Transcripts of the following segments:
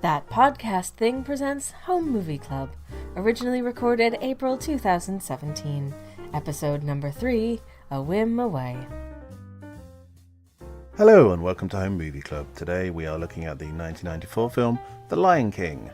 That Podcast Thing presents Home Movie Club, originally recorded April 2017, episode number 3, A-Wim-Away. Hello and welcome to Home Movie Club. Today we are looking at the 1994 film The Lion King.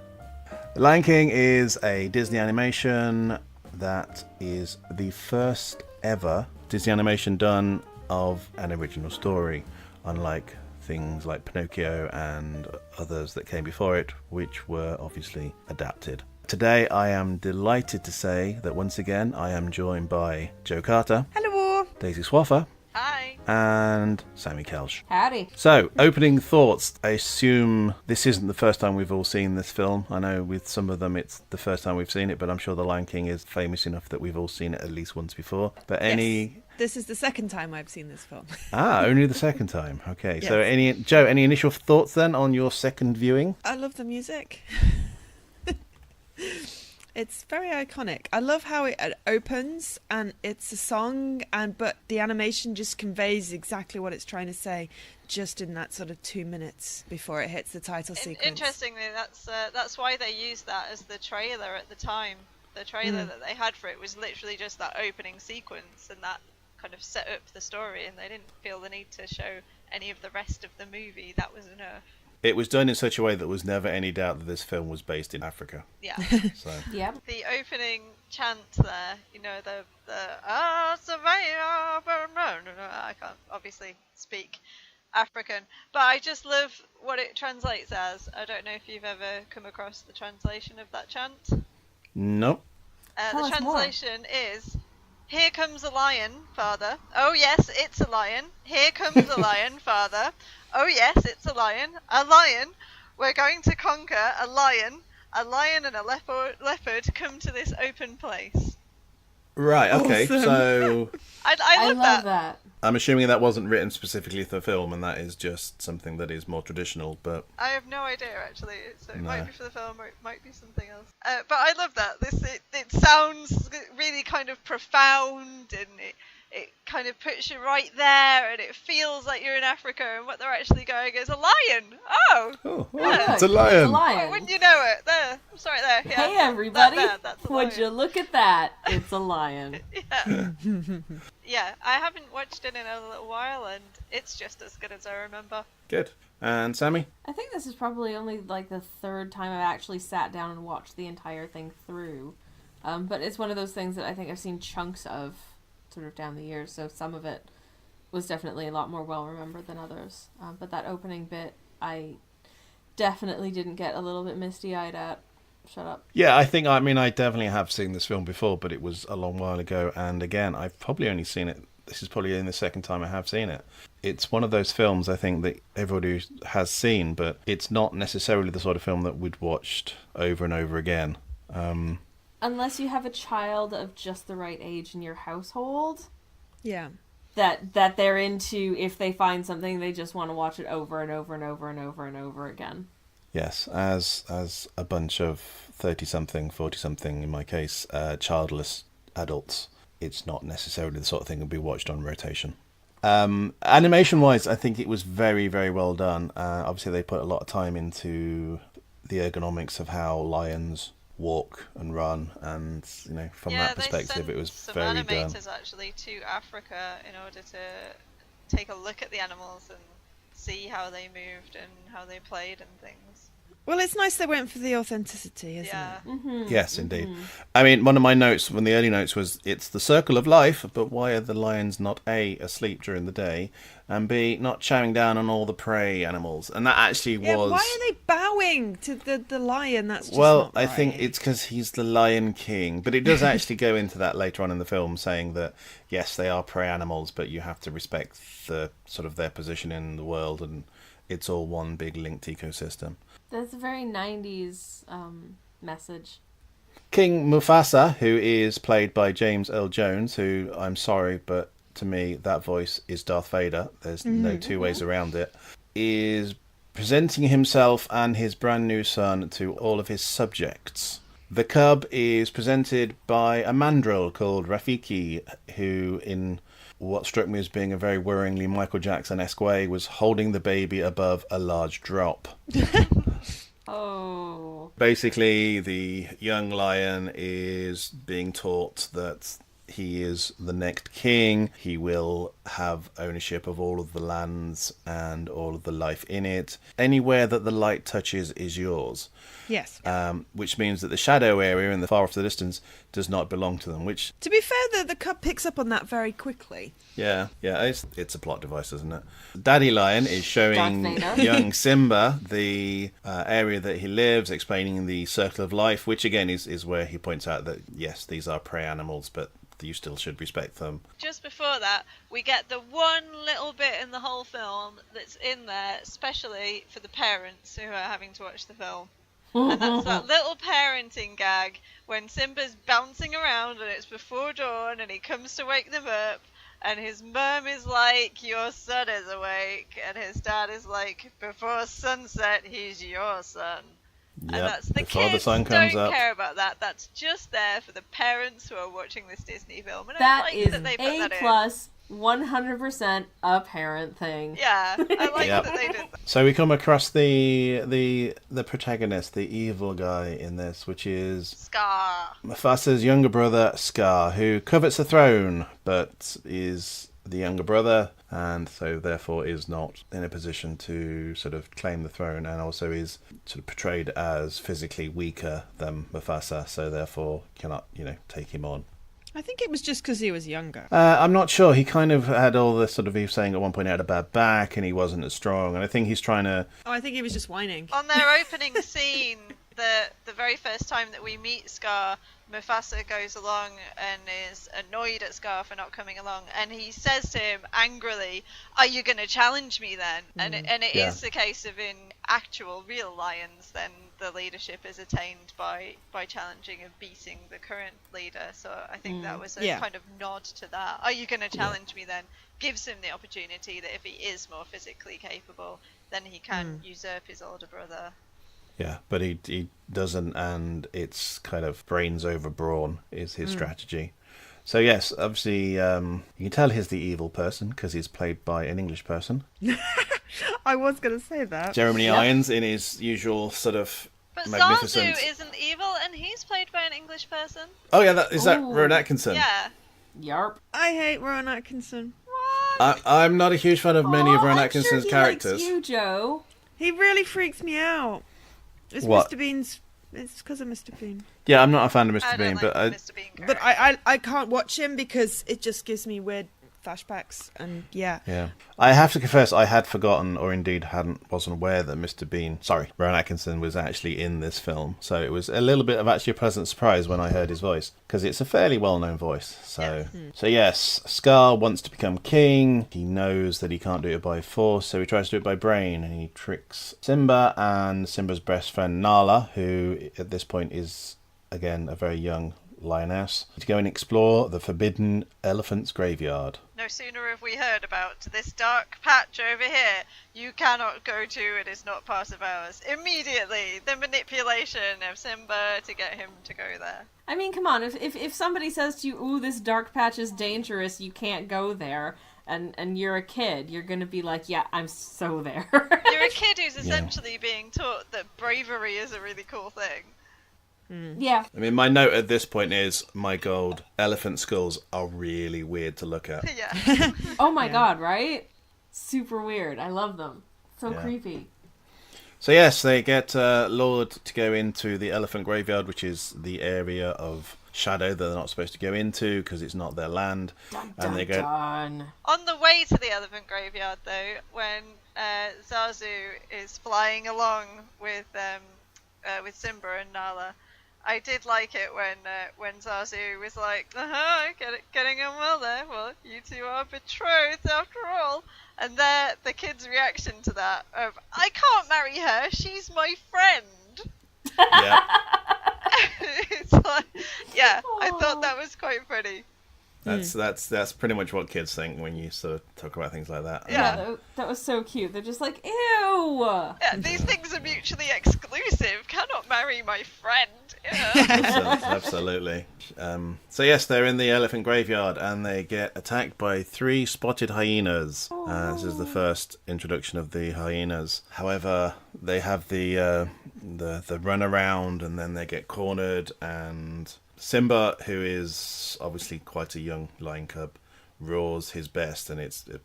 The Lion King is a Disney animation that is the first ever Disney animation done of an original story, unlike things like Pinocchio and others that came before it, which were obviously adapted. Today I am delighted to say that once again I am joined by Joe Carter. Hello. Daisy Swaffer. Hi. And Sammy Kelsch. Howdy. So, opening thoughts. I assume this isn't the first time we've all seen this film. I know with some of them it's the first time we've seen it, but I'm sure The Lion King is famous enough that we've all seen it at least once before. But Yes. This is the second time I've seen this film. Only the second time. Okay. Yes. So, Joe, any initial thoughts then on your second viewing? I love the music. It's very iconic. I love how it opens and it's a song, but the animation just conveys exactly what it's trying to say, just in that sort of 2 minutes before it hits the title sequence. Interestingly, that's why they used that as the trailer at the time. The trailer that they had for it was literally just that opening sequence, and that kind of set up the story, and they didn't feel the need to show any of the rest of the movie. That was enough. It was done in such a way that there was never any doubt that this film was based in Africa. Yeah. So. Yep. The opening chant there, you know, I can't obviously speak African, but I just love what it translates as. I don't know if you've ever come across the translation of that chant. Nope. Tell The us more. translation is, "Here comes a lion, father. Oh yes, it's a lion. Here comes a lion, father. Oh yes, it's a lion. A lion. We're going to conquer a lion. A lion and a leopard come to this open place." Right, okay. Awesome. So I love that. I'm assuming that wasn't written specifically for the film, and that is just something that is more traditional, but... I have no idea actually. So it No. might be for the film, or it might be something else. But I love that. It sounds really kind of profound, and it kind of puts you right there, and it feels like you're in Africa, and what they're actually going is a lion. Oh, yeah, it's It's a a lion. lion. wouldn't you know it? There, I'm sorry, there. Yeah. Hey everybody, That's a would lion. you look at that? It's a lion. Yeah. Yeah, I haven't watched it in a little while, and it's just as good as I remember. Good. And Sammy? I think this is probably only like the third time I've actually sat down and watched the entire thing through. But it's one of those things that I think I've seen chunks of sort of down the years, so some of it was definitely a lot more well remembered than others. But that opening bit, I definitely didn't get a little bit misty-eyed at. Shut up. Yeah, I definitely have seen this film before, but it was a long while ago, and again, I've probably only seen it, this is probably only the second time I have seen it. It's one of those films, I think, that everybody has seen, but it's not necessarily the sort of film that we'd watched over and over again. Unless you have a child of just the right age in your household, Yeah. that they're into, if they find something, they just want to watch it over and over and over and over and over again. Yes, as a bunch of 30-something, 40-something, in my case, childless adults, it's not necessarily the sort of thing that would be watched on rotation. Animation-wise, I think it was very, very well done. Obviously, they put a lot of time into the ergonomics of how lions walk and run, and from that perspective, it was very done. They sent some animators actually to Africa in order to take a look at the animals and see how they moved and how they played and things. Well, it's nice they went for the authenticity, isn't Yeah. it? Mm-hmm. Yes, indeed. I mean, one of my notes, one of the early notes was, it's the circle of life, but why are the lions not A, asleep during the day, and B, not chowing down on all the prey animals? And that actually Yeah, was... why are they bowing to the lion? That's just Well, not I think right. it's because he's the Lion King. But it does actually go into that later on in the film, saying that, yes, they are prey animals, but you have to respect the sort of their position in the world, and it's all one big linked ecosystem. That's a very 90s message. King Mufasa, who is played by James Earl Jones, who, I'm sorry, but to me, that voice is Darth Vader. There's no two ways around it. Is presenting himself and his brand new son to all of his subjects. The cub is presented by a mandrill called Rafiki, who in what struck me as being a very worryingly Michael Jackson-esque way was holding the baby above a large drop. Oh. Basically, the young lion is being taught that he is the next king. He will have ownership of all of the lands and all of the life in it. Anywhere that the light touches is yours. Yes. Which means that the shadow area in the far off the distance does not belong to them. Which, To be fair, the cub picks up on that very quickly. yeah, it's a plot device, isn't it? Daddy Lion is showing Darth Vader. young Simba the area that he lives, explaining the circle of life, which again is where he points out that yes, these are prey animals, but you still should respect them. Just before that, we get the one little bit in the whole film that's in there, especially for the parents who are having to watch the film. And that's that little parenting gag when Simba's bouncing around and it's before dawn and he comes to wake them up and his mum is like, your son is awake, and his dad is like, before sunset he's your son. And that's the before kids the sun comes don't up. care about that. That's just there for the parents who are watching this Disney film. And I That like is that they put A that in. plus, 100% a parent thing. Yeah, I like Yep. that they did that. So we come across the protagonist, the evil guy in this, which is Scar. Mufasa's younger brother, Scar, who covets the throne, but is the younger brother, and so therefore is not in a position to sort of claim the throne, and also is sort of portrayed as physically weaker than Mufasa, so therefore cannot, take him on. I think it was just because he was younger. I'm not sure. He kind of had all this sort of, he was saying at one point he had a bad back and he wasn't as strong, and I think he's trying to... Oh, I think he was just whining. On their opening scene, the very first time that we meet Scar, Mufasa goes along and is annoyed at Scar for not coming along, and he says to him angrily, "Are you going to challenge me then?" And it Yeah. is the case of in actual real lions, then the leadership is attained by challenging and beating the current leader. So I think that was a Yeah. kind of nod to that. Are you going to challenge me then? Gives him the opportunity that if he is more physically capable, then he can usurp his older brother. Yeah, but he doesn't, and it's kind of brains over brawn is his strategy. So yes, obviously, you can tell he's the evil person because he's played by an English person. I was going to say that. Jeremy Irons in his usual sort of But magnificent... Zazu isn't evil, and he's played by an English person. Oh yeah, is that Ooh. Rowan Atkinson? Yeah. Yarp. I hate Rowan Atkinson. I'm not a huge fan of many of Rowan I'm Atkinson's sure he characters. likes you, Joe. He really freaks me out. It's What? Mr. Bean's... It's because of Mr. Bean. Yeah, I'm not a fan of I Mr. don't Bean, like but the Mr. Bean But character. I can't watch him because it just gives me weird flashbacks, and yeah. I have to confess I had forgotten, or indeed wasn't aware that Rowan Atkinson was actually in this film. So it was a little bit of actually a pleasant surprise when I heard his voice, because it's a fairly well-known voice. So yes, Scar wants to become king. He knows that he can't do it by force, so he tries to do it by brain, and he tricks Simba and Simba's best friend Nala, who at this point is again a very young lioness, to go and explore the forbidden elephant's graveyard. No sooner have we heard about this dark patch over here you cannot go to, it is not part of ours. Immediately, the manipulation of Simba to get him to go there. I mean, come on. If somebody says to you, "Ooh, this dark patch is dangerous. You can't go there," and you're a kid, you're gonna be like, "Yeah, I'm so there." You're a kid who's essentially being taught that bravery is a really cool thing. Yeah. I mean, my note at this point is, my God, elephant skulls are really weird to look at. Yeah. Oh my god, right? Super weird. I love them. So Yeah. creepy. So yes, they get lured to go into the elephant graveyard, which is the area of shadow that they're not supposed to go into because it's not their land. Dun, And they dun, go, dun. On the way to the elephant graveyard, though, when Zazu is flying along with Simba and Nala, I did like it when Zazu was like, getting on well there. Well, you two are betrothed after all. And the kid's reaction to that of, I can't marry her, she's my friend. yeah. It's like, yeah, I thought that was quite funny. That's pretty much what kids think when you sort of talk about things like that. Yeah, that was so cute. They're just like, ew! Yeah, these things are mutually exclusive. Cannot marry my friend. Yeah. Absolutely. So yes, they're in the elephant graveyard and they get attacked by 3 spotted hyenas. This is the first introduction of the hyenas. However, they have the run around and then they get cornered, and Simba, who is obviously quite a young lion cub, roars his best, and it's a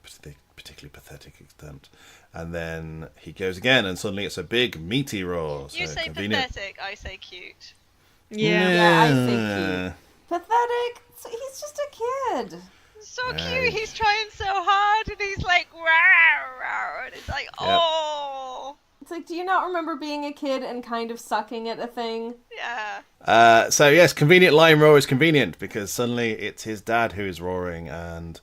particularly pathetic extent. And then he goes again, and suddenly it's a big, meaty roar. You so say convenient. pathetic, I say cute. Yeah, I think cute. Pathetic? He's just a kid. So cute, he's trying so hard, and he's like, rawr, rawr, and it's like, oh. It's like, do you not remember being a kid and kind of sucking at a thing? Yeah. So yes, convenient lion roar is convenient because suddenly it's his dad who is roaring, and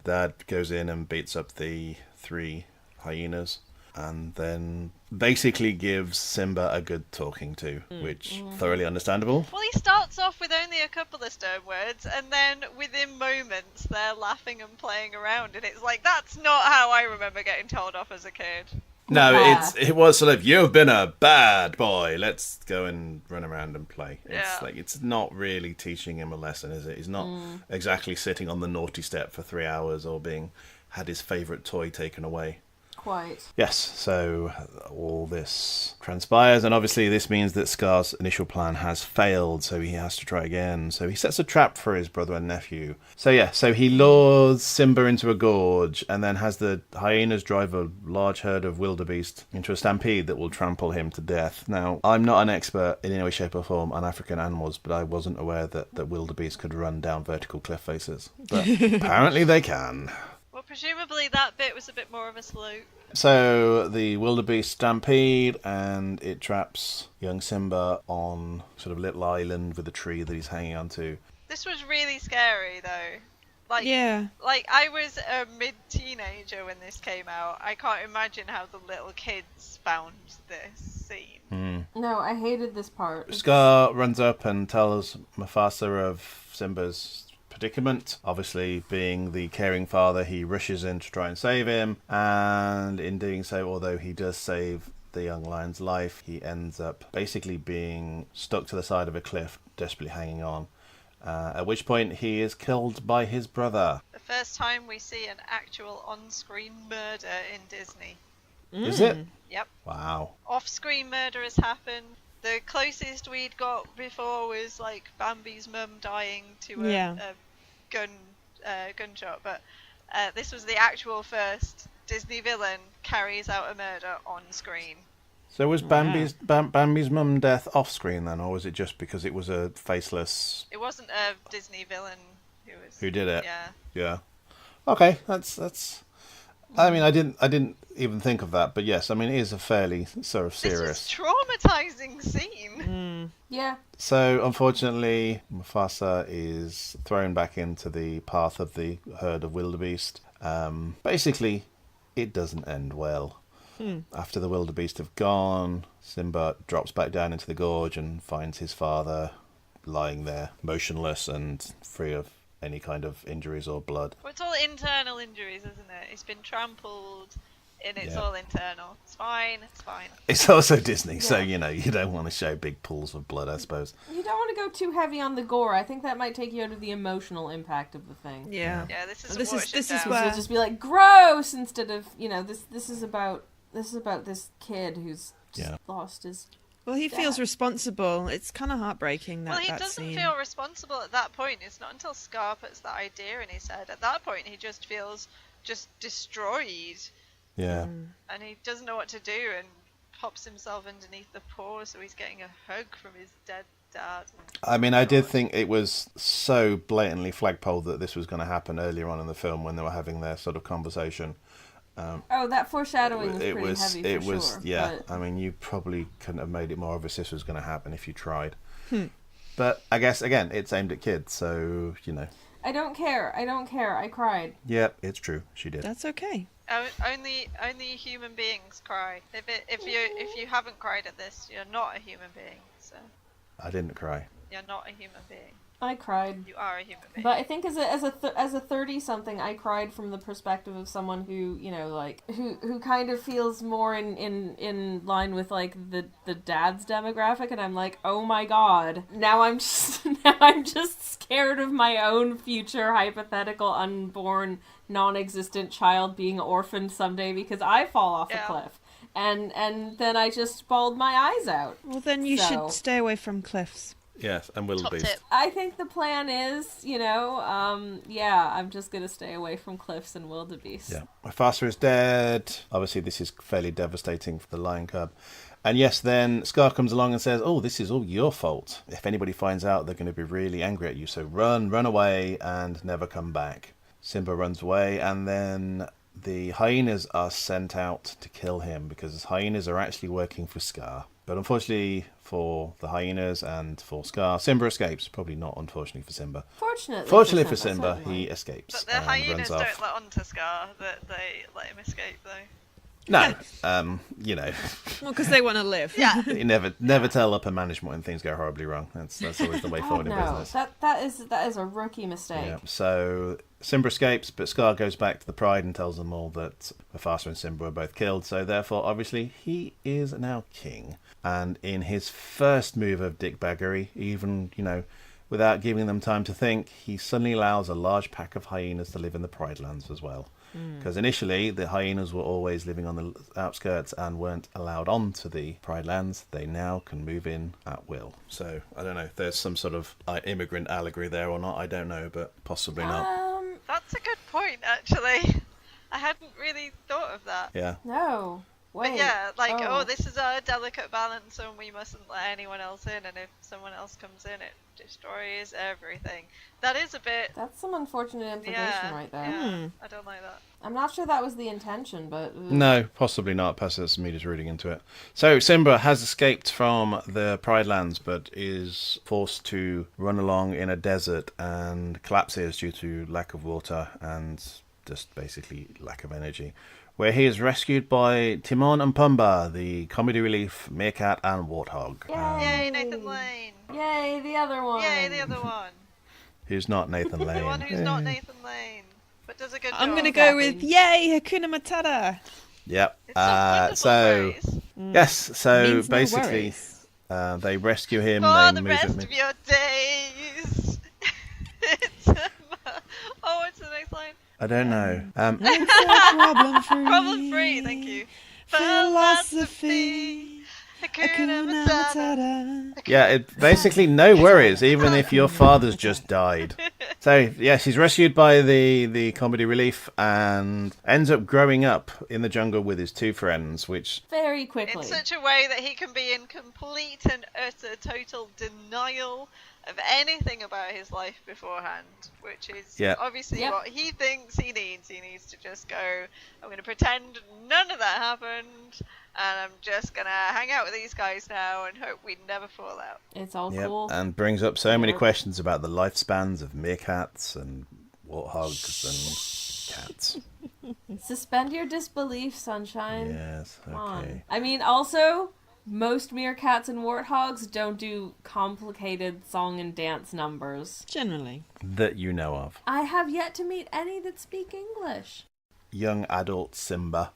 Dad goes in and beats up the 3 hyenas, and then basically gives Simba a good talking to, which thoroughly understandable. Well, he starts off with only a couple of stern words, and then within moments they're laughing and playing around, and it's like, that's not how I remember getting told off as a kid. No, Yeah. it was sort of, you've been a bad boy, let's go and run around and play. It's like, it's not really teaching him a lesson, is it? He's not exactly sitting on the naughty step for 3 hours or had his favourite toy taken away. Quite. Yes, so all this transpires, and obviously this means that Scar's initial plan has failed, so he has to try again. So he sets a trap for his brother and nephew. So he lures Simba into a gorge, and then has the hyenas drive a large herd of wildebeest into a stampede that will trample him to death. Now, I'm not an expert in any way, shape or form on African animals, but I wasn't aware that wildebeest could run down vertical cliff faces. But apparently they can. Well, presumably that bit was a bit more of a slope. So the wildebeest stampede, and it traps young Simba on sort of little island with a tree that he's hanging onto. This was really scary, though. Like I was a mid-teenager when this came out. I can't imagine how the little kids found this scene. No, I hated this part. Scar runs up and tells Mufasa of Simba's predicament. Obviously, being the caring father, he rushes in to try and save him, and in doing so, although he does save the young lion's life, he ends up basically being stuck to the side of a cliff, desperately hanging on, at which point he is killed by his brother. The first time we see an actual on-screen murder in Disney. Is it? Yep. Wow. Off-screen murder has happened. The closest we'd got before was like Bambi's mum dying to a gunshot, but this was the actual first Disney villain carries out a murder on screen. So was Bambi's mum death off screen then, or was it just because it was a faceless? It wasn't a Disney villain who did it. Yeah. Yeah. Okay, that's. I mean, I didn't even think of that, but yes, I mean, it is a fairly sort of serious. This was traumatizing scene. Yeah. So, unfortunately, Mufasa is thrown back into the path of the herd of wildebeest. Basically, it doesn't end well. After the wildebeest have gone, Simba drops back down into the gorge and finds his father lying there, motionless and free of any kind of injuries or blood. Well, it's all internal injuries, isn't it? It's been trampled, and it's all internal. It's fine. It's also Disney, so, you don't want to show big pools of blood, I suppose. You don't want to go too heavy on the gore. I think that might take you out of the emotional impact of the thing. Yeah. Yeah, this is where So just be like, gross, instead of, this is about this kid who's just lost his... Well, he feels responsible. It's kind of heartbreaking, Well, he that doesn't scene. feel responsible at that point. It's not until Scar puts that idea in his head. At that point, he just feels just destroyed. Yeah. And he doesn't know what to do and pops himself underneath the paw, so he's getting a hug from his dead dad. I mean, I did think it was so blatantly flagpole that this was going to happen earlier on in the film when they were having their sort of conversation. That foreshadowing was pretty heavy for sure. Yeah. But... I mean, you probably couldn't have made it more obvious this was going to happen if you tried. But I guess, again, it's aimed at kids, so, I don't care. I cried. Yep, it's true. She did. That's okay. Only human beings cry. If you haven't cried at this, you're not a human being. So I didn't cry. you're not a human being. I cried. You are a human being. But I think as a 30-something, I cried from the perspective of someone who, like, who kind of feels more in line with, like, the dad's demographic, and I'm like, oh my god, now I'm just scared of my own future hypothetical unborn non-existent child being orphaned someday because I fall off a cliff. And then I just bawled my eyes out. Well, then you should stay away from cliffs. Yes, and wildebeest. Top tip. I think the plan is, I'm just going to stay away from cliffs and wildebeest. Yeah. Mufasa is dead. Obviously, this is fairly devastating for the lion cub. And yes, then Scar comes along and says, oh, this is all your fault. If anybody finds out, they're going to be really angry at you. So run away and never come back. Simba runs away, and then the hyenas are sent out to kill him because hyenas are actually working for Scar. But unfortunately for the hyenas and for Scar, Simba escapes. Probably not unfortunately for Simba. Fortunately for Simba, he escapes. But the and hyenas runs off. don't let on to Scar that they let him escape, though. No, Well, because they want to live. Yeah. you never tell upper management when things go horribly wrong. That's always the way forward in business. That is a rookie mistake. Yeah. So Simba escapes, but Scar goes back to the Pride and tells them all that Mufasa and Simba were both killed. So therefore, obviously, he is now king. And in his first move of dickbaggery, even without giving them time to think, he suddenly allows a large pack of hyenas to live in the Pride Lands as well. Because initially the hyenas were always living on the outskirts and weren't allowed onto the Pride Lands. They now can move in at will. So I don't know if there's some sort of immigrant allegory there or not. I don't know, but possibly not. That's a good point, actually. I hadn't really thought of that. Yeah. No. Wait. But yeah, this is a delicate balance and we mustn't let anyone else in, and if someone else comes in, it destroys everything. That is a bit... That's some unfortunate implication right there. Yeah, I don't like that. I'm not sure that was the intention, but... No, possibly not. Perhaps that's me just reading into it. So Simba has escaped from the Pride Lands, but is forced to run along in a desert and collapses due to lack of water and just basically lack of energy, where he is rescued by Timon and Pumbaa, the comedy relief meerkat and warthog. Yay, Nathan Lane! Yay, the other one! Yay, the other one! Who's not Nathan Lane. The one who's not Nathan Lane, but does a good job. I'm going to go with yay, Hakuna Matata. Yep. It's a wonderful phrase. Yes, so Means no basically they rescue him. For they the move rest him. of your days. What's the next line? I don't know. Problem Free, thank you. Philosophy. Hakuna Matata. Yeah, it basically no worries, even if your father's just died. So yes, he's rescued by the comedy relief and ends up growing up in the jungle with his two friends, which very quickly. In such a way that he can be in complete and utter total denial of anything about his life beforehand, which is obviously what he thinks he needs. He needs to just go, I'm going to pretend none of that happened, and I'm just going to hang out with these guys now and hope we never fall out. It's all cool. And brings up so many questions about the lifespans of meerkats and warthogs and cats. Suspend your disbelief, sunshine. Yes, okay. Come on. I mean, also... most meerkats and warthogs don't do complicated song and dance numbers. Generally. That you know of. I have yet to meet any that speak English. Young adult Simba,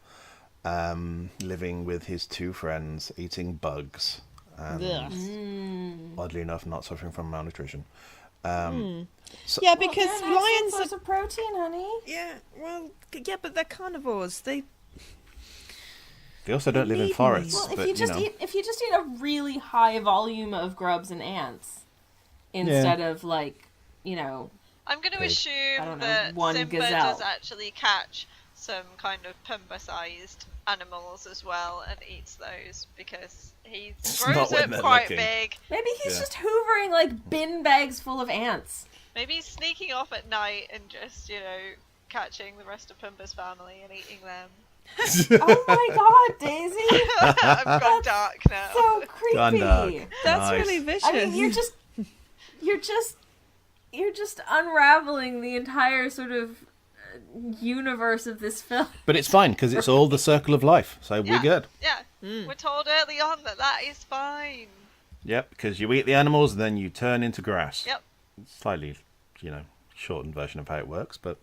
living with his two friends, eating bugs. And oddly enough, not suffering from malnutrition. So, yeah, because lions are... of protein, honey. Yeah, well, yeah, but they're carnivores. They also don't live in forests. Well, if you just eat a really high volume of grubs and ants instead of I'm going to assume that Simba does actually catch some kind of Pumbaa-sized animals as well and eats those because he grows up quite big. Maybe he's just hoovering like bin bags full of ants. Maybe he's sneaking off at night and just, catching the rest of Pumbaa's family and eating them. Oh my god, Daisy! I've gone dark now. So creepy. Dark. That's Nice. really vicious. I mean, you're just unraveling the entire sort of universe of this film. But it's fine because it's all the circle of life, so we're good. Yeah, we're told early on that is fine. Yep, because you eat the animals, then you turn into grass. Yep. slightly, shortened version of how it works, but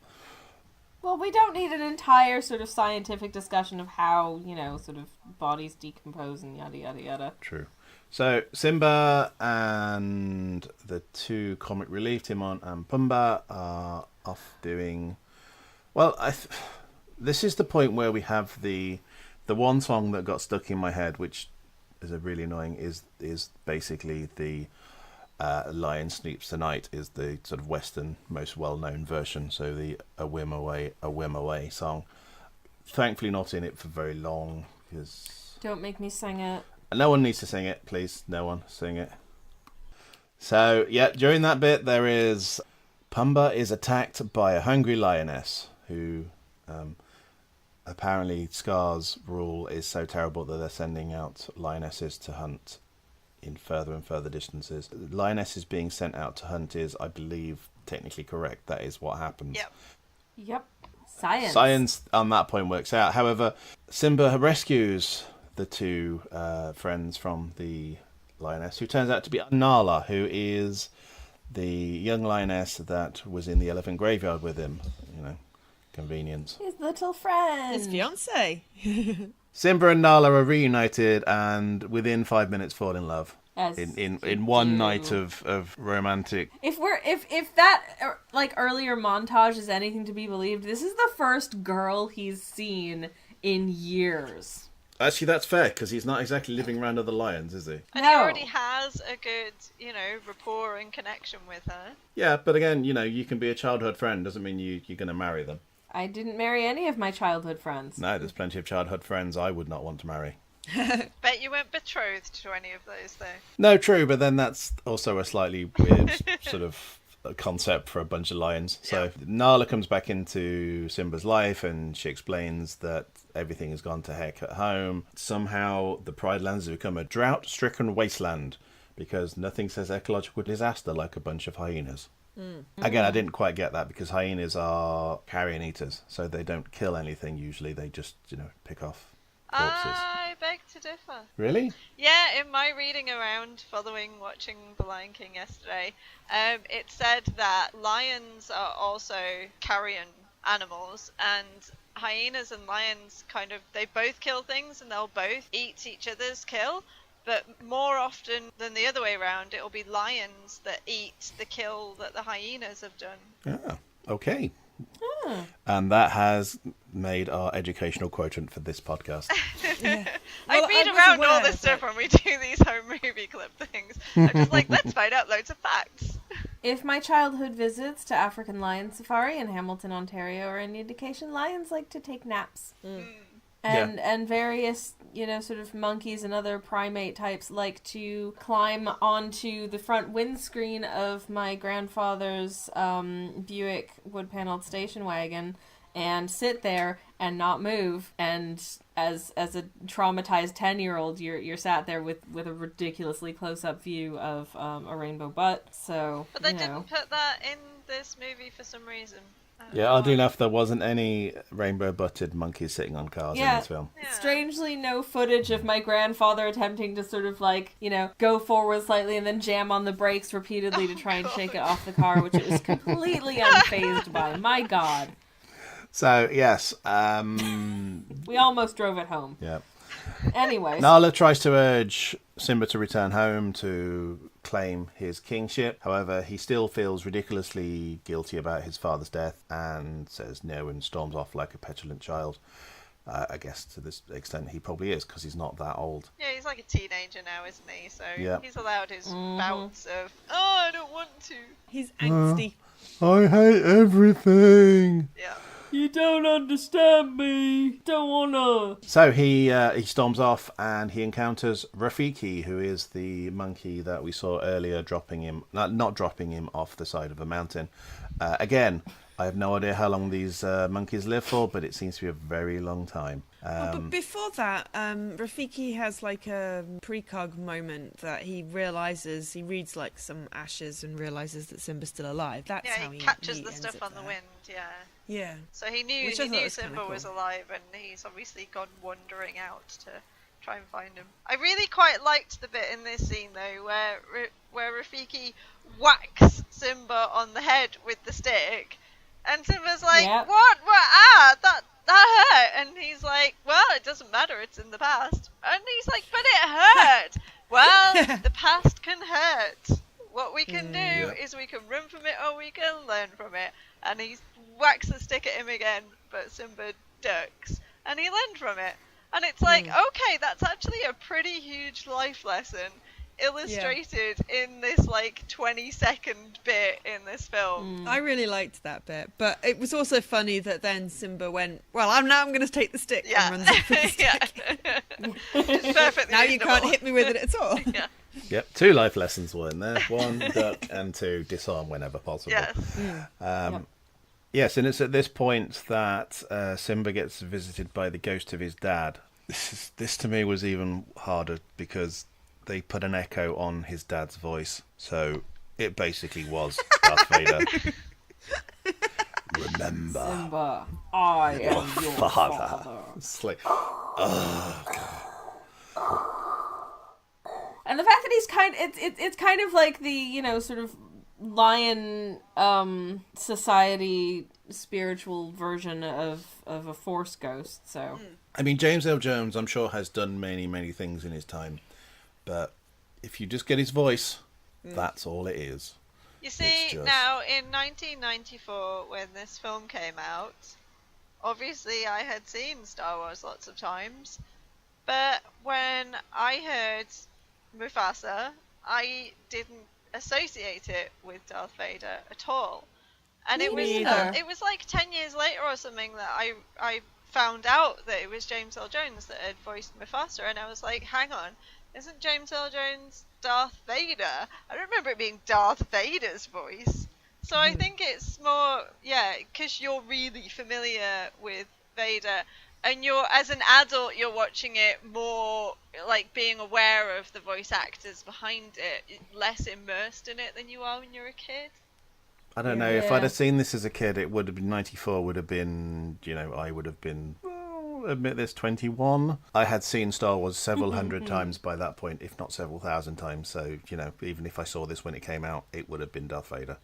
Well, we don't need an entire sort of scientific discussion of how, sort of bodies decompose and yada, yada, yada. true. So Simba and the two comic relief, Timon and Pumbaa, are off doing... Well, this is the point where we have the one song that got stuck in my head, which is a really annoying, is basically the Lion Sleeps Tonight is the sort of Western most well-known version, so the A-Wim-Away, A-Wim-Away song. Thankfully not in it for very long, because... Don't make me sing it. No one needs to sing it, please. No one sing it. So, yeah, during that bit, there is... Pumbaa is attacked by a hungry lioness, who... apparently Scar's rule is so terrible that they're sending out lionesses to hunt in further and further distances. Lionesses being sent out to hunt is, I believe, technically correct. That is what happens. Yep. Science. Science on that point works out. However, Simba rescues the two friends from the lioness, who turns out to be Nala, who is the young lioness that was in the elephant graveyard with him. Convenience. His little friend. His fiance. Simba and Nala are reunited and within 5 minutes fall in love. As In one night of romantic... If that earlier montage is anything to be believed, this is the first girl he's seen in years. Actually, that's fair, because he's not exactly living around other lions, is he? And No. he already has a good, rapport and connection with her. Yeah, but again, you can be a childhood friend, doesn't mean you're going to marry them. I didn't marry any of my childhood friends. No, there's plenty of childhood friends I would not want to marry. Bet you weren't betrothed to any of those, though. No, true, but then that's also a slightly weird sort of concept for a bunch of lions. So Nala comes back into Simba's life and she explains that everything has gone to heck at home. Somehow the Pride Lands have become a drought-stricken wasteland because nothing says ecological disaster like a bunch of hyenas. Again, I didn't quite get that because hyenas are carrion eaters, so they don't kill anything usually. They just, pick off corpses. I beg to differ. Really? Yeah, in my reading around following watching The Lion King yesterday, it said that lions are also carrion animals, and hyenas and lions they both kill things and they'll both eat each other's kill. But more often than the other way around, it'll be lions that eat the kill that the hyenas have done. Yeah, okay. And that has made our educational quotient for this podcast. I read around all this stuff when we do these home movie clip things. I'm just like, let's find out loads of facts. If my childhood visits to African Lion Safari in Hamilton, Ontario are any indication, lions like to take naps. And various, sort of monkeys and other primate types like to climb onto the front windscreen of my grandfather's Buick wood-paneled station wagon and sit there and not move. And as a traumatized 10-year-old, you're sat there with a ridiculously close-up view of a rainbow butt. So, But they didn't put that in this movie for some reason. Yeah, oddly enough, there wasn't any rainbow-butted monkeys sitting on cars in this film. Yeah. Strangely, no footage of my grandfather attempting to sort of go forward slightly and then jam on the brakes repeatedly to try and shake it off the car, which it was completely unfazed by. My God. So, yes. We almost drove it home. Yeah. Anyways. Nala tries to urge Simba to return home to claim his kingship. However, he still feels ridiculously guilty about his father's death and says no and storms off like a petulant child. I guess to this extent he probably is, because he's not that old. Yeah, he's like a teenager now, isn't he? So yeah. He's allowed his bouts of, I don't want to. He's angsty. I hate everything. Yeah. You don't understand me. Don't wanna. So he storms off and he encounters Rafiki, who is the monkey that we saw earlier not dropping him off the side of a mountain. Again, I have no idea how long these monkeys live for, but it seems to be a very long time. But before that, Rafiki has like a precog moment that he reads like some ashes and realizes that Simba's still alive. That's how he catches the ends stuff up on the there. wind, yeah. Yeah. So he knew Which I thought was Simba kinda was cool. alive, and he's obviously gone wandering out to try and find him. I really quite liked the bit in this scene though, where Rafiki whacks Simba on the head with the stick, and Simba's like, Yep. "What? Ah, that hurt," and he's like, "Well, it doesn't matter. It's in the past." And he's like, "But it hurt." Well, the past can hurt. What we can do is we can run from it or we can learn from it. And he whacks the stick at him again, but Simba ducks, and he learned from it. And it's like, okay, that's actually a pretty huge life lesson illustrated in this like 20-second bit in this film. I really liked that bit, but it was also funny that then Simba went, "Well, I'm going to take the stick," and runs off with the stick. It's perfectly Now you reasonable. can't hit me with it at all. Yeah. Yep, 2 life lessons were in there. 1, duck, and 2, disarm whenever possible. Yes. Yes, and it's at this point that Simba gets visited by the ghost of his dad. This to me was even harder because they put an echo on his dad's voice, so it basically was Darth Vader. Remember, Simba, I am your father. It's like, And the fact that he's it's kind of like the, sort of lion society spiritual version of a force ghost, so I mean, James L. Jones, I'm sure, has done many, many things in his time, but if you just get his voice, that's all it is. You see, now in 1994, when this film came out, obviously I had seen Star Wars lots of times, but when I heard Mufasa, I didn't associate it with Darth Vader at all. And Me it was neither. it was like 10 years later or something that I found out that it was James L. Jones that had voiced Mufasa, and I was like, hang on, isn't James L. Jones Darth Vader? I don't remember it being Darth Vader's voice. So I think it's more, because you're really familiar with Vader, and you're, as an adult, you're watching it more like being aware of the voice actors behind it, less immersed in it than you are when you're a kid. I don't know, if I'd have seen this as a kid, it would have been 94, would have been, I would have been, admit this, 21. I had seen Star Wars several hundred times by that point, if not several thousand times, so, even if I saw this when it came out, it would have been Darth Vader.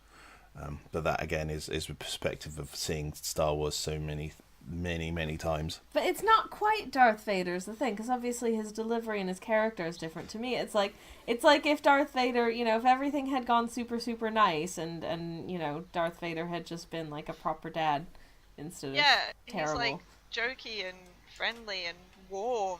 But that, again, is a perspective of seeing Star Wars so many times. But it's not quite Darth Vader's the thing, because obviously his delivery and his character is different. To me, it's like if Darth Vader, if everything had gone super, super nice and Darth Vader had just been like a proper dad instead of terrible. He's like jokey and friendly and warm.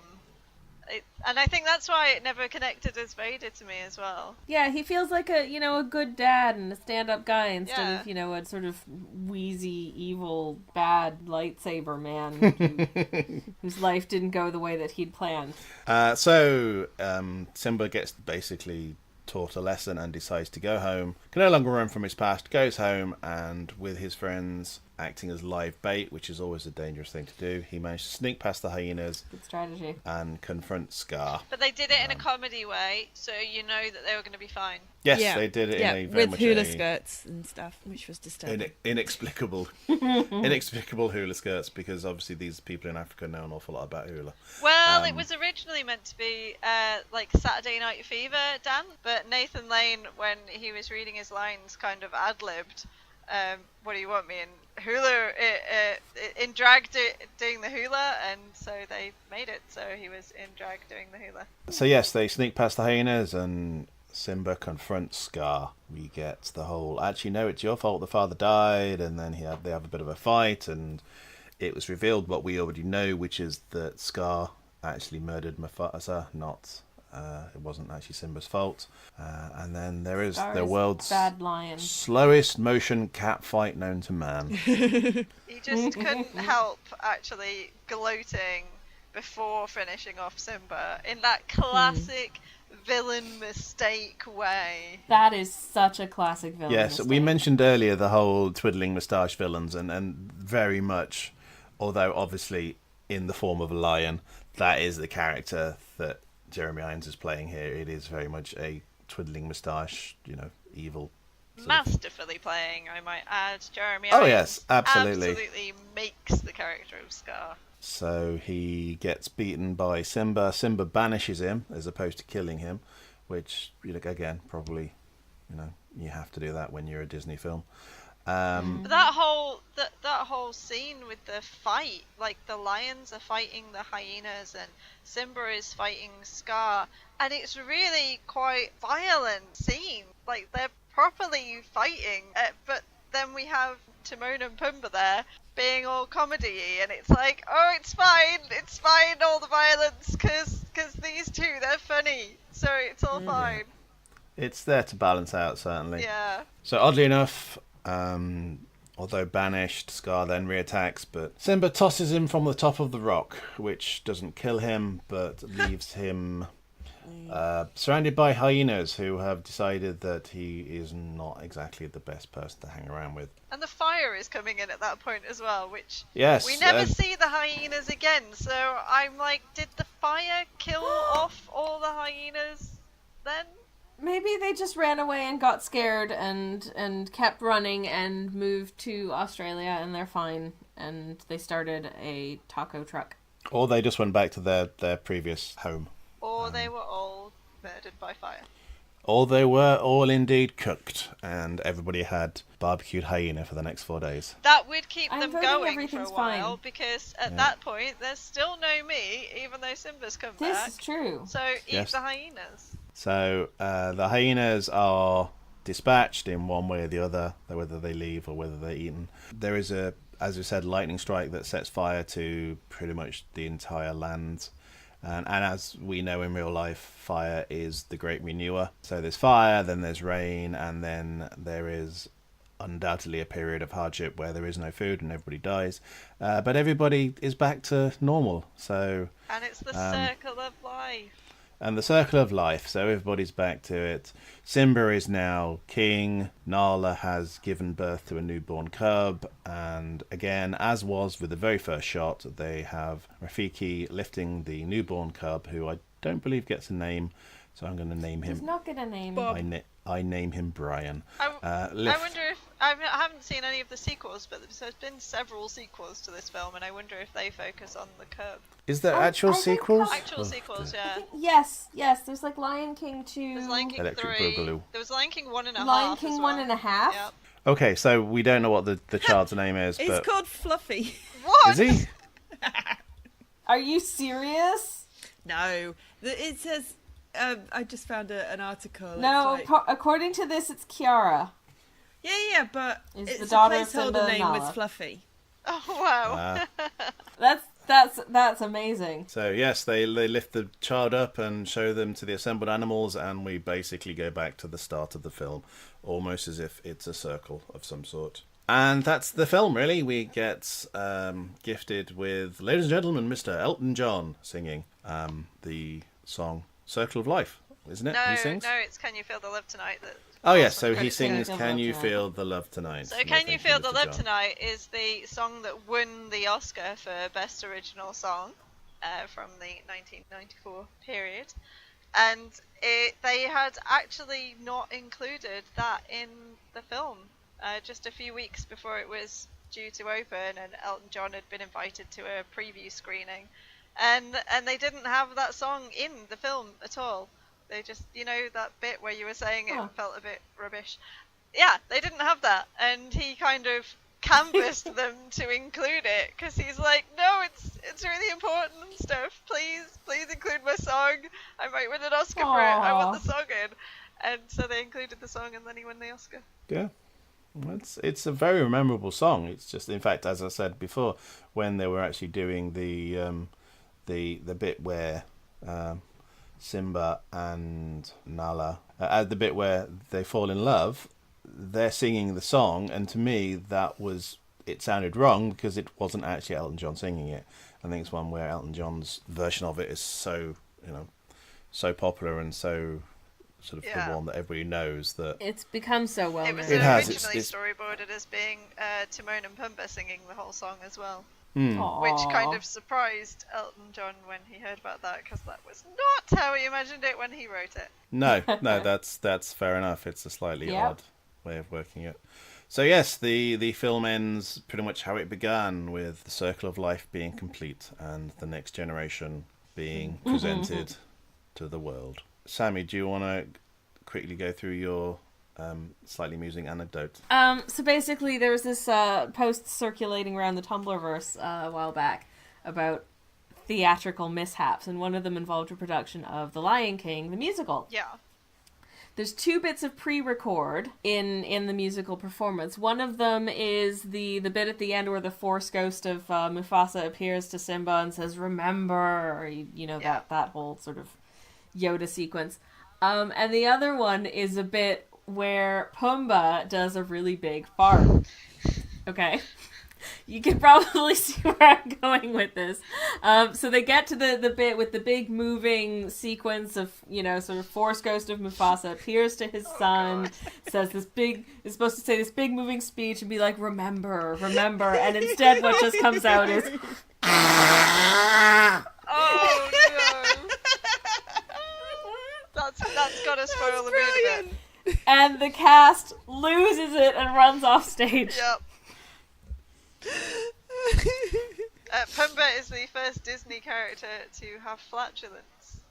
And I think that's why it never connected as Vader to me as well. Yeah, he feels like a good dad and a stand-up guy instead of a sort of wheezy, evil, bad lightsaber man whose life didn't go the way that he'd planned. So Simba gets basically taught a lesson and decides to go home. Can no longer run from his past, goes home, and with his friends acting as live bait, which is always a dangerous thing to do, he managed to sneak past the hyenas. Good strategy. And confront Scar. But they did it in a comedy way, so you know that they were going to be fine. Yes, they did it in a very with much hula skirts and stuff, which was disturbing. inexplicable hula skirts, because obviously these people in Africa know an awful lot about hula. Well, it was originally meant to be like Saturday Night Fever dance, but Nathan Lane, when he was reading his lines, kind of ad-libbed, what do you want me in hula, in drag doing the hula, and so they made it so he was in drag doing the hula. So yes, they sneak past the hyenas and Simba confronts Scar. We get the whole, actually no, it's your fault the father died, and then they have a bit of a fight, and it was revealed what we already know, which is that Scar actually murdered Mufasa, not it wasn't actually Simba's fault. And then there is Scar the is world's bad lion. slowest motion cat fight known to man. He just couldn't help actually gloating before finishing off Simba in that classic villain mistake way. That is such a classic villain. Yes, we mistake. mentioned earlier the whole twiddling moustache villains, and very much, although obviously in the form of a lion, that is the character that Jeremy Irons is playing here. It is very much a twiddling moustache, evil. Masterfully playing, I might add. Jeremy Oh Irons yes, absolutely. absolutely makes the character of Scar. So he gets beaten by Simba. Simba banishes him as opposed to killing him, which, again, probably, you have to do that when you're a Disney film. But that whole scene with the fight, like the lions are fighting the hyenas and Simba is fighting Scar, and it's really quite violent scene. Like they're properly fighting, but then we have Timon and Pumbaa there being all comedy-y, and it's like, oh, it's fine, all the violence, because these two, they're funny, so it's all fine. It's there to balance out, certainly. Yeah. So oddly enough, although banished, Scar then reattacks, but Simba tosses him from the top of the rock, which doesn't kill him, but leaves him surrounded by hyenas who have decided that he is not exactly the best person to hang around with. And the fire is coming in at that point as well, which yes, we never see the hyenas again. So I'm like, did the fire kill off all the hyenas then? Maybe they just ran away and got scared and kept running and moved to Australia and they're fine. And they started a taco truck. Or they just went back to their previous home. Or they were all murdered by fire. Or they were all indeed cooked, and everybody had barbecued hyena for the next 4 days. That would keep them voting going for a everything's while, fine. because at that point, there's still no meat, even though Simba's come back. This is true. So eat the hyenas. So the hyenas are dispatched in one way or the other, whether they leave or whether they're eaten. There is as we said, lightning strike that sets fire to pretty much the entire land. And as we know in real life, fire is the great renewer. So there's fire, then there's rain, and then there is undoubtedly a period of hardship where there is no food and everybody dies. But everybody is back to normal. So And it's the circle of life. And the circle of life, so everybody's back to it. Simba is now king. Nala has given birth to a newborn cub. And again, as was with the very first shot, they have Rafiki lifting the newborn cub, who I don't believe gets a name. So I'm going to name him. He's not going to name I name him Brian. I wonder if... I haven't seen any of the sequels, but there's been several sequels to this film, and I wonder if they focus on the cub. Is there actual sequels? Actual sequels, yeah. Yes. There's like Lion King 2. There's Lion King Electric 3. Boogaloo. There was Lion King 1.5. Lion King as well. 1.5? Yep. Okay, so we don't know what the child's name is. It's but called Fluffy. What? Is he? Are you serious? No. It says... I just found an article. No, It's like, according to this, it's Kiara. yeah, but Is it's the a daughter of Simba placeholder and name was Nala. Fluffy. Oh, wow. That's amazing. So yes, they lift the child up and show them to the assembled animals, and we basically go back to the start of the film, almost as if it's a circle of some sort. And that's the film, really. We get gifted with, ladies and gentlemen, Mr. Elton John singing the song Circle of Life, isn't it? He sings? No, it's Can You Feel the Love Tonight. Oh yes, so he Can sings You Feel the Can Love You Tonight. Feel the Love Tonight? So No, Can You thank Feel the Mr. Love John. Tonight is the song that won the Oscar for Best Original Song from the 1994 period. And they had actually not included that in the film just a few weeks before it was due to open, and Elton John had been invited to a preview screening. And they didn't have that song in the film at all. They just, that bit where you were saying it felt a bit rubbish. Yeah, they didn't have that. And he kind of canvassed them to include it, because he's like, no, it's really important and stuff. Please include my song. I might win an Oscar for it. I want the song in. And so they included the song, and then he won the Oscar. Yeah. It's a very memorable song. It's just, in fact, as I said before, when they were actually doing the bit where Simba and Nala, at the bit where they fall in love, they're singing the song, and to me it sounded wrong because it wasn't actually Elton John singing it. I think it's one where Elton John's version of it is so popular and so sort of the one that everybody knows that It's become so well It known. was It has. originally It's- storyboarded as being Timon and Pumbaa singing the whole song as well. Aw. Which kind of surprised Elton John when he heard about that, because that was not how he imagined it when he wrote it. No, that's fair enough. It's a slightly Yep. odd way of working it. So yes, the film ends pretty much how it began, with the circle of life being complete and the next generation being presented to the world. Sammy, do you want to quickly go through your slightly amusing anecdote? So basically, there was this post circulating around the Tumblrverse a while back about theatrical mishaps, and one of them involved a production of The Lion King, the musical. Yeah. There's 2 bits of pre-record in the musical performance. One of them is the bit at the end where the Force ghost of Mufasa appears to Simba and says, "Remember," that whole sort of Yoda sequence. And the other one is a bit where Pumbaa does a really big fart. Okay. You can probably see where I'm going with this. So they get to the bit with the big moving sequence of, sort of Force Ghost of Mufasa appears to his son, says is supposed to say this big moving speech and be like, remember, and instead what just comes out is... Oh, no. That's gotta spoil the movie a bit. And the cast loses it and runs off stage. Yep. Pumbaa is the first Disney character to have flatulence.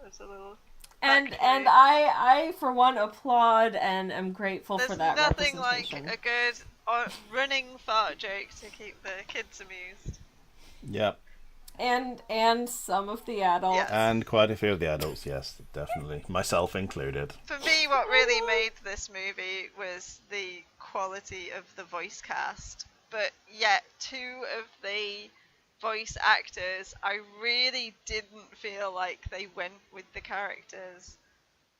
That's a little. And backstory. I for one applaud and am grateful There's for that nothing like representation. a good running fart joke to keep the kids amused. Yep. And some of the adults. Yes. And quite a few of the adults, yes, definitely. Myself included. For me, what really made this movie was the quality of the voice cast. But yet, 2 of the voice actors, I really didn't feel like they went with the characters.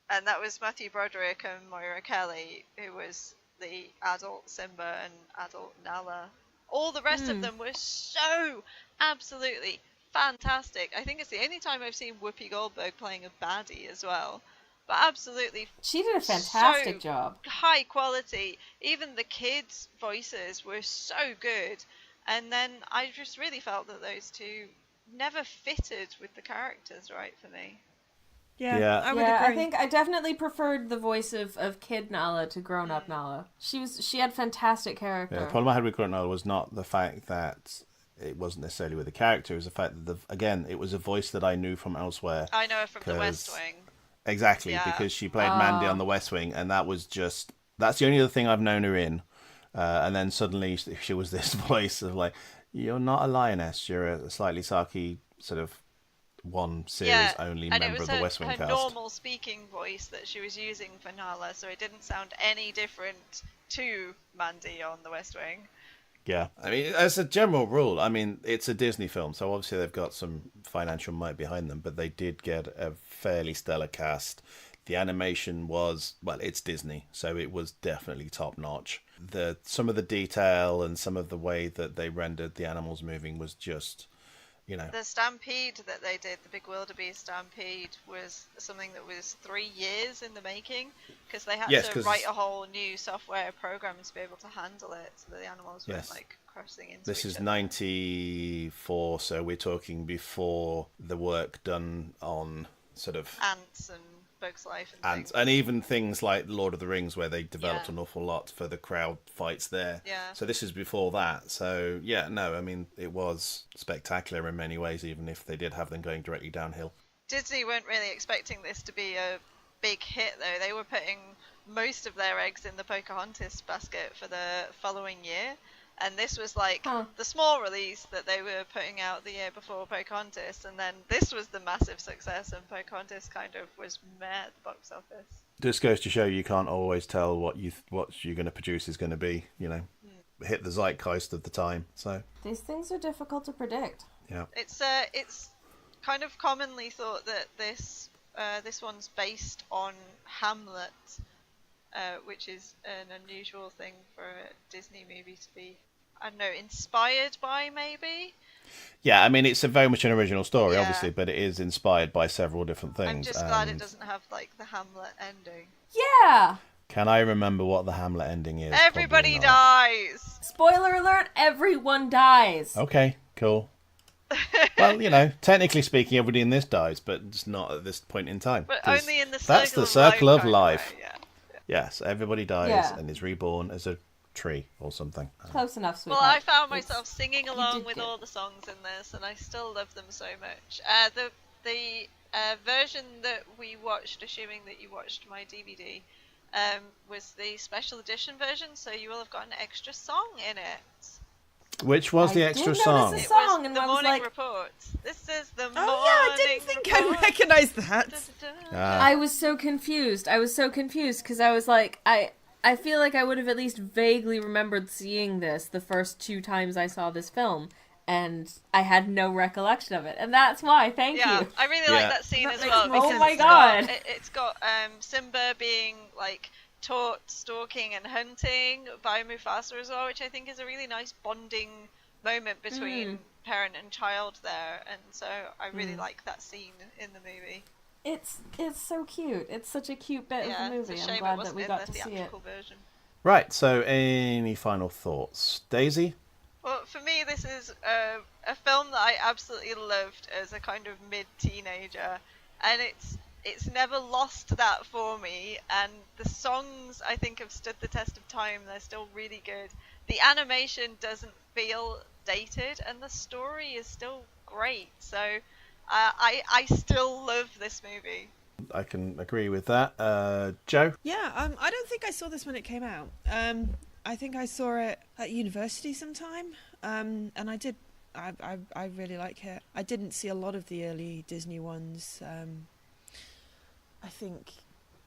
And that was Matthew Broderick and Moira Kelly, who was the adult Simba and adult Nala. All the rest of them were so absolutely fantastic. I think it's the only time I've seen Whoopi Goldberg playing a baddie as well. But absolutely, She did a fantastic so job. high quality. Even the kids' voices were so good. And then I just really felt that those 2 never fitted with the characters right for me. Yeah, I would I agree. think I definitely preferred the voice of Kid Nala to Grown Up Nala. She had fantastic character. Yeah, the problem I had with Current Noel was not the fact that it wasn't necessarily with the character, it was the fact that, again, it was a voice that I knew from elsewhere. I know her from The 'Cause- West Wing. Exactly, Yeah. because she played Mandy on The West Wing, and that's the only other thing I've known her in. And then suddenly she was this voice of like, you're not a lioness, you're a slightly sarky sort of one series only and member it was of the West Wing her cast. normal speaking voice that she was using for Nala, so it didn't sound any different to Mandy on The West Wing. Yeah, I mean, as a general rule, I mean, it's a Disney film, so obviously they've got some financial might behind them, but they did get a fairly stellar cast. The animation was, well, it's Disney, so it was definitely top notch. Some of the detail and some of the way that they rendered the animals moving was just, The stampede that they did, the big wildebeest stampede, was something that was 3 years in the making, because they had to write a whole new software program to be able to handle it, so that the animals weren't like crossing into This each is other. 94, so we're talking before the work done on sort of Ants and Bugs Life and things. and even things like Lord of the Rings, where they developed an awful lot for the crowd fights there. Yeah. So this is before that. So yeah, no, I mean, it was spectacular in many ways, even if they did have them going directly downhill. Disney weren't really expecting this to be a big hit, though. They were putting most of their eggs in the Pocahontas basket for the following year. And this was like the small release that they were putting out the year before Pocahontas, and then this was the massive success, and Pocahontas kind of was meh at the box office. This goes to show you can't always tell what you're going to produce is going to be, hit the zeitgeist of the time. So These things are difficult to predict. yeah, It's kind of commonly thought that this one's based on Hamlet, which is an unusual thing for a Disney movie to be, I don't know, inspired by, maybe? yeah. I mean, it's a very much an original story, Yeah. obviously, but it is inspired by several different things. I'm just glad it and doesn't have, like, the Hamlet ending. Yeah! Can I remember what the Hamlet ending is? Everybody Probably not. dies! Spoiler alert, everyone dies! Okay, cool. Well, technically speaking, everybody in this dies, but just not at this point in time. But 'cause only in the that's circle the circle of kind life. way, yeah. Yes, everybody dies Yeah. and is reborn as a tree or something. Close enough, Well, sweetheart. I found myself singing you along did with good. all the songs in this, and I still love them so much. The version that we watched, assuming that you watched my DVD, was the special edition version, so you will have got an extra song in it. Which was the I extra did song? notice It song, was and the I was morning like- report. This is the morning Oh yeah, I didn't think I report. recognised that. Ah. I was so confused. Because I was like, I feel like I would have at least vaguely remembered seeing this the first 2 times I saw this film, and I had no recollection of it, and that's why. Thank Yeah, you. I really Yeah. like that scene That as makes well. more because Oh my it's got- God. It's got Simba being like taught stalking and hunting by Mufasa as well, which I think is a really nice bonding moment between parent and child there, and so I really like that scene in the movie. It's so cute. It's such a cute bit Yeah, of the it's a movie. shame I'm it glad that wasn't we in got the to see it. theatrical version. Right, so any final thoughts? Daisy? Well, for me, this is a film that I absolutely loved as a kind of mid-teenager, and it's never lost that for me. And the songs, I think, have stood the test of time. They're still really good. The animation doesn't feel dated, and the story is still great. So I still love this movie. I can agree with that. Joe? Yeah, I don't think I saw this when it came out. I think I saw it at university sometime, and I did. I really like it. I didn't see a lot of the early Disney ones. I think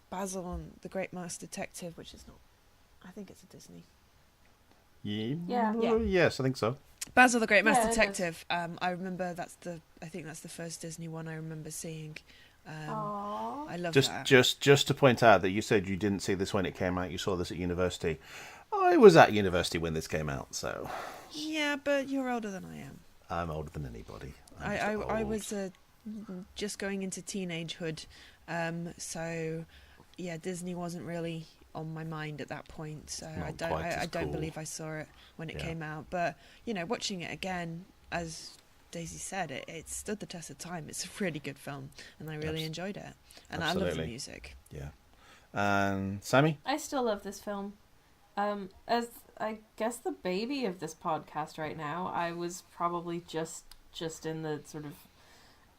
Basil and the Great Mouse Detective, which is not. I think it's a Disney. Yeah. Yes, I think so. Basil the Great Mouse Yeah, it is. Detective. I remember I think that's the first Disney one I remember seeing. Aww. I love Just, that. just to point out that you said you didn't see this when it came out. You saw this at university. I was at university when this came out, so Yeah, but you're older than I am. I'm older than anybody. I was just going into teenagehood, so yeah, Disney wasn't really on my mind at that point. So Not I quite as don't cool. believe I saw it when it Yeah. came out. But watching it again, as Daisy said, it stood the test of time. It's a really good film, and I really enjoyed it. And I love the Absolutely. music. Yeah. And Sammy? I still love this film. As I guess the baby of this podcast right now, I was probably just in the sort of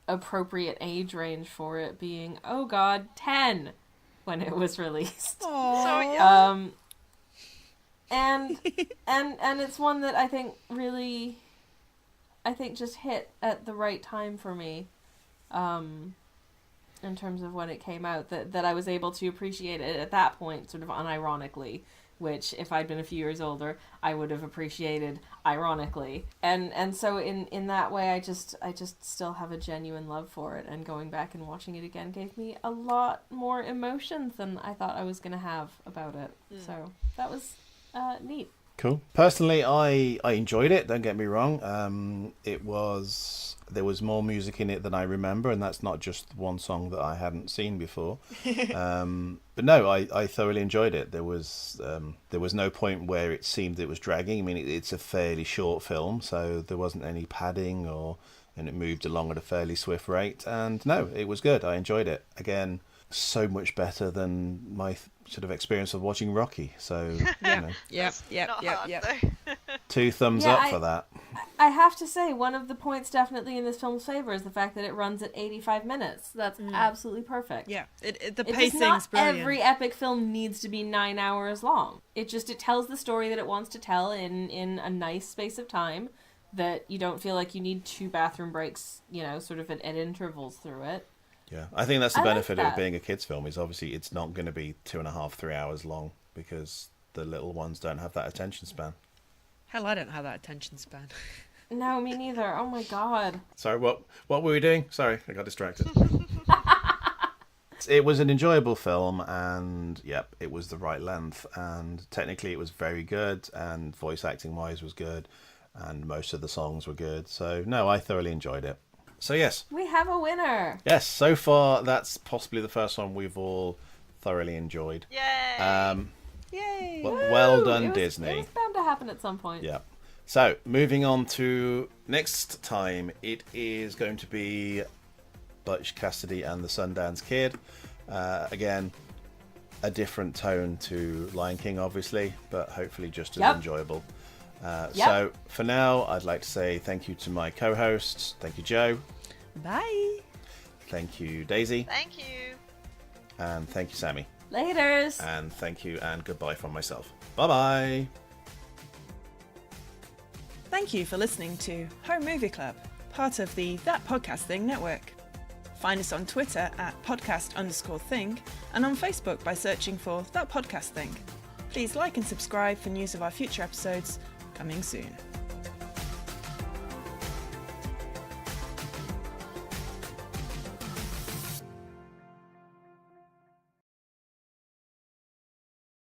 appropriate age range for it, being 10 when it was released. Aww. And it's one that I think really, just hit at the right time for me, in terms of when it came out, that I was able to appreciate it at that point, sort of unironically, which if I'd been a few years older, I would have appreciated ironically. And so in that way, I just still have a genuine love for it, and going back and watching it again gave me a lot more emotions than I thought I was going to have about it. So that was neat. Cool. Personally, I enjoyed it. Don't get me wrong. There was more music in it than I remember, and that's not just one song that I hadn't seen before. But no, I thoroughly enjoyed it. There was no point where it seemed it was dragging. I mean, it's a fairly short film, so there wasn't any padding, and it moved along at a fairly swift rate. And no, it was good. I enjoyed it. Again, so much better than my sort of experience of watching Rocky. So Yep, Not hard, yep. though. 2 thumbs Yeah, up for that. I have to say, one of the points definitely in this film's favor is the fact that it runs at 85 minutes. That's absolutely perfect. Yeah, the It does pacing's not brilliant. every epic film needs to be 9 hours long. It tells the story that it wants to tell in a nice space of time, that you don't feel like you need 2 bathroom breaks, sort of at intervals through it. Yeah, I think that's the I like benefit of it that. being a kids' film, is obviously it's not going to be 2.5, 3 hours long, because the little ones don't have that attention span. Hell, I don't have that attention span. No, me neither. Oh my god. Sorry, what were we doing? Sorry, I got distracted. It was an enjoyable film, and yep, it was the right length, and technically it was very good, and voice acting wise was good, and most of the songs were good. So no, I thoroughly enjoyed it. So yes, We have a winner. yes, so far that's possibly the first one we've all thoroughly enjoyed. Yay! Yay! Well Woo! done, It was Disney. bound to happen at some point. Yeah. So, moving on to next time, it is going to be Butch Cassidy and the Sundance Kid. Again, a different tone to Lion King, obviously, but hopefully just as Yep. enjoyable. Yep. So for now, I'd like to say thank you to my co-hosts. Thank you, Joe. Bye. Thank you, Daisy. Thank you. And thank you, Sammy. Laters. And thank you and goodbye from myself. Bye-bye. Thank you for listening to Home Movie Club, part of the That Podcast Thing network. Find us on Twitter at podcast_thing and on Facebook by searching for That Podcast Thing. Please like and subscribe for news of our future episodes coming soon.